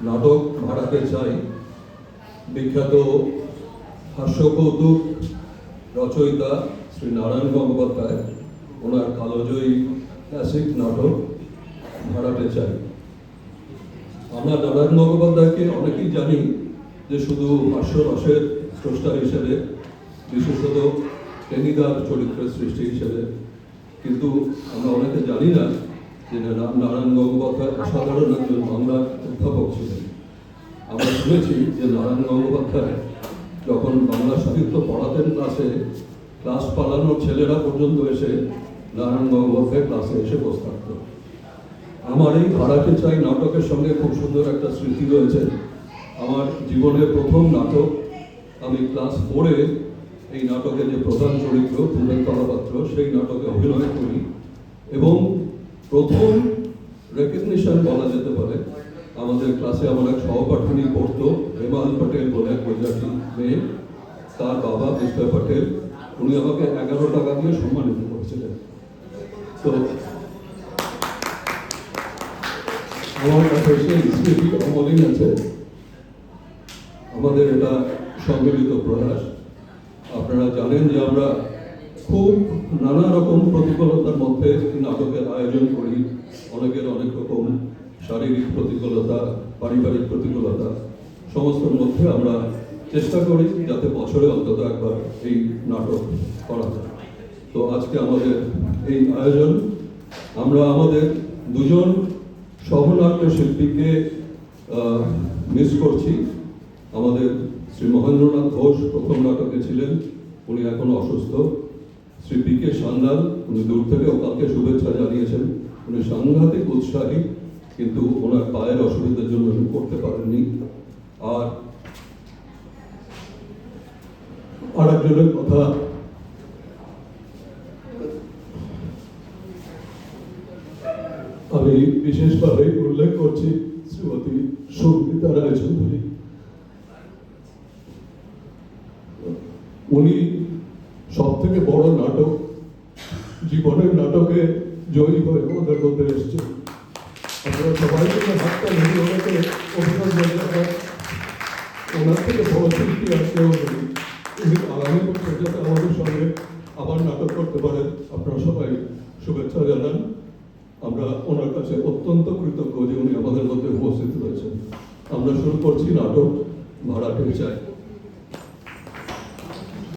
নাটক ভাড়াতে চাই বিখ্যাত হাস্যকৌতুক রচয়িতা শ্রী নারায়ণ গঙ্গোপাধ্যায় ওনার কালোজয়ী ক্লাসিক নাটক ভাড়াতে চাই। আমরা নারায়ণ গঙ্গোপাধ্যায়কে অনেকেই জানি যে শুধু হাস্যরসের স্রষ্টা হিসেবে, বিশেষত টেনিদার চরিত্রের সৃষ্টি হিসেবে, কিন্তু আমরা অনেকে জানি না যে নারায়ণ গঙ্গোপাধ্যায় অসাধারণ একজন বাংলা অধ্যাপক ছিলেন। আমরা শুনেছি যে নারায়ণ গঙ্গোপাধ্যায় যখন বাংলা সাহিত্য পড়াতেন ক্লাস পালানোর ছেলেরা পর্যন্ত এসে নারায়ণ গঙ্গোপাধ্যায় ক্লাসে এসে বসে থাকত। আমার এই ভাড়াতে চাই নাটকের সঙ্গে খুব সুন্দর একটা স্মৃতি রয়েছে। আমার জীবনের প্রথম নাটক, আমি ক্লাস 4-এ এই নাটকে যে প্রধান চরিত্র পুরেন তলাপাত্র, সেই নাটকে অভিনয় করি এবং প্রথম রেকগনিশন বলা যেতে পারে। আমাদের ক্লাসে আমার এক সহপাঠিনী পড়তো, হেমাল পটেল বলে এক গুজরাটি মেয়ে, তার বাবা মিস্টার পটেল, উনি আমাকে 11 টাকা দিয়ে সম্মানিত করেছিলেন। তো আমার কাছে সেই স্মৃতি অমলিন আছে। আমাদের এটা সম্মিলিত প্রয়াস। আপনারা জানেন যে আমরা খুব নানা রকম প্রতিকূলতার মধ্যে নাটকের আয়োজন করি। অনেকের অনেক রকম শারীরিক প্রতিকূলতা, পারিবারিক প্রতিকূলতা, সমস্তর মধ্যে আমরা চেষ্টা করি যাতে বছরে অন্তত একবার এই নাটক করা যায়। তো আজকে আমাদের এই আয়োজন, আমরা আমাদের দুজন সহনাট্য শিল্পীকে মিস করছি। আমাদের শ্রী মহেন্দ্রনাথ ঘোষ প্রথম নাটকে ছিলেন, উনি এখনো অসুস্থ। শ্রী পি.কে. সান্যাল, উনি দূর থেকে কালকে শুভেচ্ছা জানিয়েছেন। উনি সাংঘাতিক উৎসাহী, কিন্তু ওনার পায়ের অসুবিধার জন্য উনি করতে পারেননি। আর একজনের কথা আমি বিশেষভাবে উল্লেখ করছি, শ্রীমতী সঙ্গীতা রায়চৌধুরী। উনি সব থেকে বড় নাটক, জীবনের নাটকে জয়ী হয়ে ওদের মধ্যে এসছেন। আপনারা সবাই থেকে হাতটা নিয়ে ওনাকে অভিনন্দন জানান। ওনার থেকে বড় শিল্পী আর কেউ নেই। উনি আগামী বছর যাতে আমাদের সঙ্গে আবার নাটক করতে পারেন, আপনারা সবাই শুভেচ্ছা জানান। আমরা ওনার কাছে অত্যন্ত কৃতজ্ঞ যে উনি আমাদের মধ্যে উপস্থিত রয়েছেন। আমরা শুরু করছি নাটক ভাড়াতে চাই।